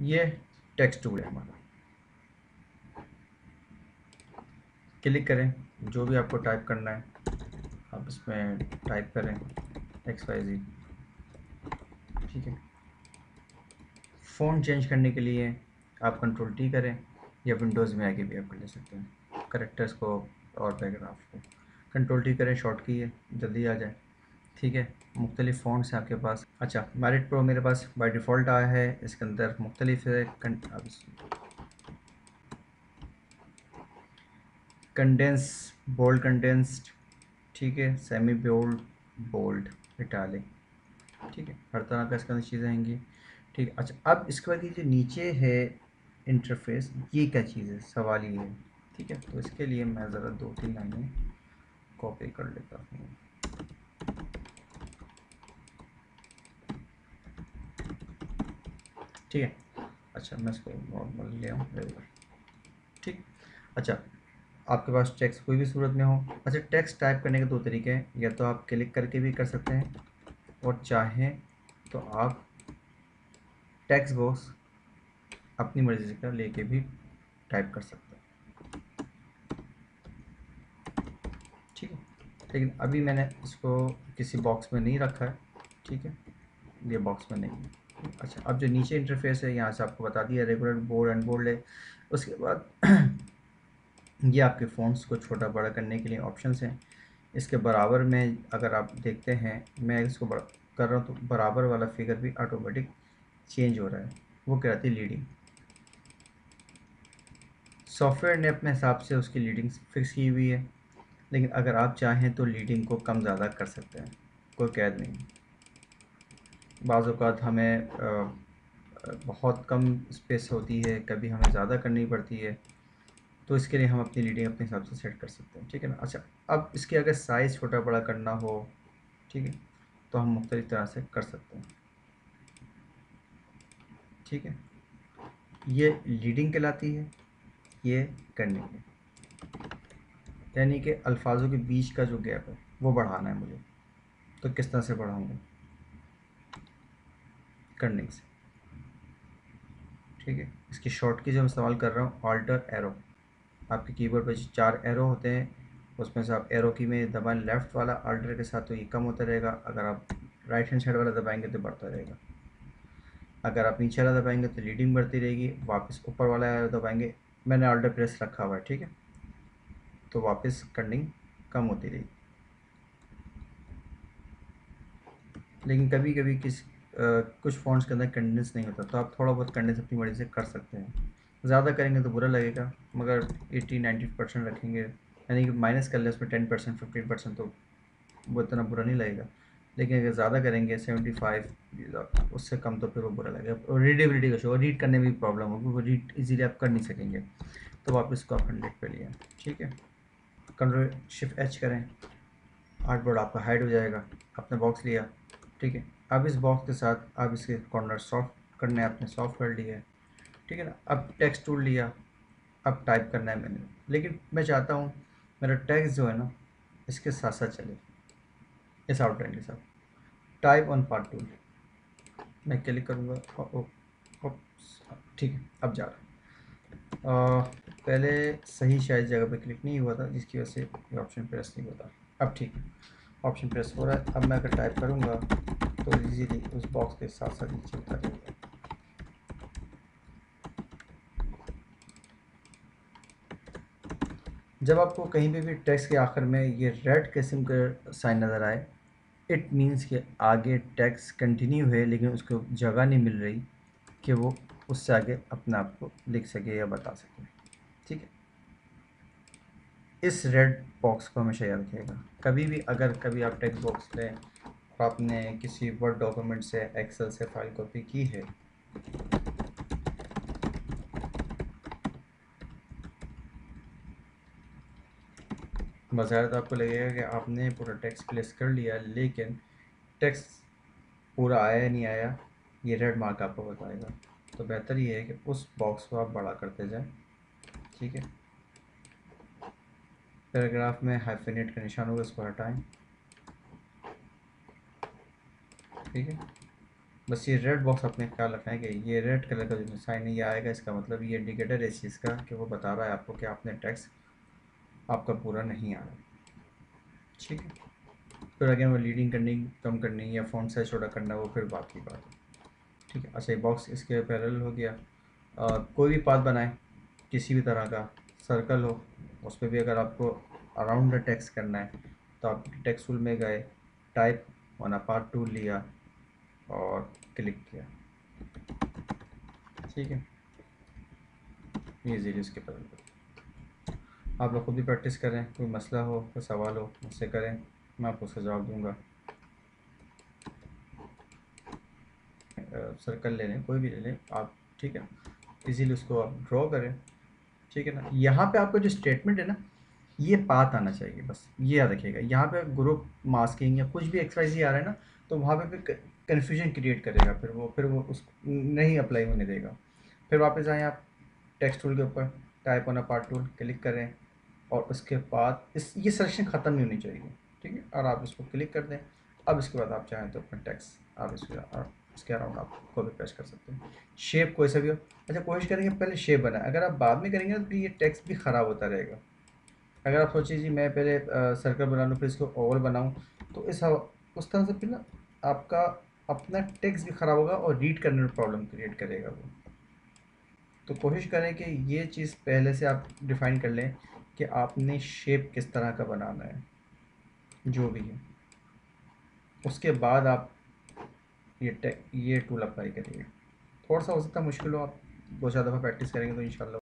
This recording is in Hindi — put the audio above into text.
ये टेक्स्ट टूल है हमारा। क्लिक करें, जो भी आपको टाइप करना है आप इसमें टाइप करें, XYZ। ठीक है। फ़ॉन्ट चेंज करने के लिए आप कंट्रोल T करें, या विंडोज़ में आके भी आप कर ले सकते हैं करेक्टर्स को और पैराग्राफ को। कंट्रोल T करें, शॉर्ट की है, जल्दी आ जाए। ठीक है। मुख्तलिफ़ फ़ॉन्ट्स हैं आपके पास। अच्छा, मैरिट प्रो मेरे पास बाय डिफ़ॉल्ट आया है, इसके अंदर मुख्तलिफ कंडेंस, बोल्ड कंडेंस्ड, ठीक है, सेमी बोल्ड, बोल्ड, इटालिक, ठीक है, हर तरह का इसके अंदर चीज़ें आएंगी। ठीक है। अच्छा, अब इसके बाद ये जो नीचे है इंटरफेस, ये क्या चीज़ है, सवाल ये है। ठीक है, तो इसके लिए मैं ज़रा 2-3 लाइनें कॉपी कर लेता हूँ। ठीक है। अच्छा, मैं इसको नॉर्मल ले आऊँ, ठीक। अच्छा, आपके पास टेक्स्ट कोई भी सूरत में हो। अच्छा, टेक्स्ट टाइप करने के दो तरीके हैं, या तो आप क्लिक करके भी कर सकते हैं, और चाहें तो आप टेक्स्ट बॉक्स अपनी मर्ज़ी से का लेके भी टाइप कर सकते हैं। ठीक है। लेकिन अभी मैंने इसको किसी बॉक्स में नहीं रखा है। ठीक है, ये बॉक्स में नहीं है। अच्छा, अब जो नीचे इंटरफेस है यहाँ से आपको बता दिया, रेगुलर, बोल्ड, अनबोल्ड है। उसके बाद ये आपके फ़ॉन्ट्स को छोटा बड़ा करने के लिए ऑप्शंस हैं। इसके बराबर में अगर आप देखते हैं, मैं इसको बड़ा कर रहा हूँ तो बराबर वाला फिगर भी ऑटोमेटिक चेंज हो रहा है। वो कहती है लीडिंग। सॉफ्टवेयर ने अपने हिसाब से उसकी लीडिंग फिक्स की हुई है, लेकिन अगर आप चाहें तो लीडिंग को कम ज़्यादा कर सकते हैं, कोई कैद नहीं। बाज़ औक़ात हमें बहुत कम स्पेस होती है, कभी हमें ज़्यादा करनी पड़ती है, तो इसके लिए हम अपनी लीडिंग अपने हिसाब से सेट कर सकते हैं। ठीक है ना। अच्छा, अब इसके अगर साइज़ छोटा बड़ा करना हो, ठीक है, तो हम मुख्तलिफ़ तरह से कर सकते हैं। ठीक है, ये लीडिंग कहलाती है, ये करनी है, यानी कि अल्फाजों के बीच का जो गैप है वो बढ़ाना है मुझे। तो किस तरह से बढ़ाऊँगा, करने से। ठीक है, इसकी शॉर्ट की जो मैं इस्तेमाल कर रहा हूँ, ऑल्टर एरो। आपके कीबोर्ड पर 4 एरो होते हैं, उसमें से आप एरो की में दबाएं लेफ़्ट वाला ऑल्टर के साथ, तो ये कम होता रहेगा। अगर आप राइट हैंड साइड वाला दबाएंगे तो बढ़ता रहेगा। अगर आप नीचे वाला दबाएंगे तो लीडिंग बढ़ती रहेगी। वापस ऊपर वाला एरो दबाएंगे, मैंने ऑल्टर प्रेस रखा हुआ है, ठीक है, तो वापस कर्निंग कम होती रहेगी। लेकिन कभी कभी कुछ फ़ॉन्ट्स के अंदर कंडेंस नहीं होता, तो आप थोड़ा बहुत कंडेंस अपनी मर्ज़ी से कर सकते हैं। ज़्यादा करेंगे तो बुरा लगेगा, मगर 80-90% रखेंगे, यानी कि माइनस कर ले उसमें 10% 15%, तो वो इतना बुरा नहीं लगेगा। लेकिन अगर ज़्यादा करेंगे 75, उससे कम, तो फिर वो बुरा लगेगा और रीडेबिलिटी का शो, रीड करने में भी प्रॉब्लम होगी, वो रीड इजीली आप कर नहीं सकेंगे। तो वापस इसको आप 100 पे लिया। ठीक है, Ctrl+Shift+H करें, आर्टबोर्ड आपका हाइड हो जाएगा। आपने बॉक्स लिया, ठीक है। अब इस बॉक्स के साथ आप इसके कॉर्नर सॉफ्ट करने, आपने सॉफ्ट कर लिया है, ठीक है ना। अब टेक्स्ट टूल लिया, अब टाइप करना है मैंने, लेकिन मैं चाहता हूँ मेरा टेक्स्ट जो है ना इसके साथ साथ चले, इस आउटलाइन के साथ। टाइप ऑन पार्ट टूल मैं क्लिक करूँगा, ठीक है, अब जा रहा है। पहले सही शायद जगह पे क्लिक नहीं हुआ था, जिसकी वजह से ये ऑप्शन प्रेस नहीं होता। अब ठीक है, ऑप्शन प्रेस हो रहा है। अब मैं अगर टाइप करूँगा तो इजीली उस बॉक्स के साथ साथ नीचे उतर जाएगा। जब आपको कहीं पे भी टेक्स्ट के आखिर में ये रेड किस्म का साइन नज़र आए, इट मीन्स कि आगे टेक्स्ट कंटिन्यू है, लेकिन उसको जगह नहीं मिल रही कि वो उससे आगे अपने आप को लिख सके या बता सके। ठीक है, इस रेड बॉक्स को हमेशा याद रखिएगा। कभी भी अगर कभी आप टेक्स्ट बॉक्स लें और आपने किसी वर्ड डॉक्यूमेंट से, एक्सेल से फाइल कॉपी की है, बज़ाहिर तो आपको लगेगा कि आपने पूरा टेक्स्ट प्लेस कर लिया, लेकिन टेक्स्ट पूरा आया या नहीं आया, ये रेड मार्क आपको बताएगा। तो बेहतर ये है कि उस बॉक्स को आप बड़ा करते जाएं। ठीक है, पैराग्राफ में हाइफेनेट का निशान होगा, इसको हटाएं। ठीक है, बस ये रेड बॉक्स आपने ख्याल रखना है कि ये रेड कलर का जो साइन है ये आएगा, इसका मतलब ये इंडिकेटर है इस चीज़ का कि वो बता रहा है आपको कि आपने टैक्स आपका पूरा नहीं आ रहा। ठीक है, फिर अगेन वो लीडिंग करनी कम करनी या फ़ॉन्ट साइज छोटा करना वो फिर बात की बात है। ठीक है, अच्छा ये बॉक्स इसके पैरेलल हो गया। कोई भी पाथ बनाए किसी भी तरह का, सर्कल हो उस पर भी अगर आपको अराउंड द टेक्स्ट करना है तो आप टेक्स्ट टूल में गए, टाइप वन पार्ट टूल लिया और क्लिक किया। ठीक है, ईजीली इसके पैरेलल। आप लोग खुद भी प्रैक्टिस करें, कोई मसला हो कोई सवाल हो मुझसे करें, मैं आपको उसका जवाब दूँगा। सर्कल ले लें, कोई भी ले लें आप, ठीक है, इजीली उसको आप ड्रॉ करें। ठीक है ना, यहाँ पे आपका जो स्टेटमेंट है ना ये पाथ आना चाहिए, बस ये याद रखिएगा। यहाँ पे ग्रुप मास्किंग या कुछ भी एक्सरसाइज आ रहा है ना तो वहाँ पे फिर कन्फ्यूजन क्रिएट करेगा, फिर वो उस नहीं अप्लाई होने देगा। फिर वापस आएँ आप टेक्स्ट टूल के ऊपर, type on a part tool click करें और उसके बाद इस ये सिलेक्शन ख़त्म नहीं होनी चाहिए। ठीक है, और आप इसको क्लिक कर दें। अब इसके बाद आप चाहें तो अपना टेक्स्ट आप इसके अराउंड आप को भी प्रेस कर सकते हैं। शेप कोई सा भी हो। अच्छा कोशिश करेंगे पहले शेप बनाए, अगर आप बाद में करेंगे तो ये टेक्स्ट भी ख़राब होता रहेगा। अगर आप सोचिए जी मैं पहले सर्कल बना लूँ फिर इसको ओवल बनाऊँ तो उस तरह से फिर ना आपका अपना टेक्स्ट भी ख़राब होगा और रीड करने में प्रॉब्लम क्रिएट करेगा वो। तो कोशिश करें कि ये चीज़ पहले से आप डिफ़ाइन कर लें कि आपने शेप किस तरह का बनाना है, जो भी है। उसके बाद आप ये टूल अप्लाई करिए। थोड़ा सा हो सकता है मुश्किल हो, आप 2-4 दफ़ा प्रैक्टिस करेंगे तो इंशाल्लाह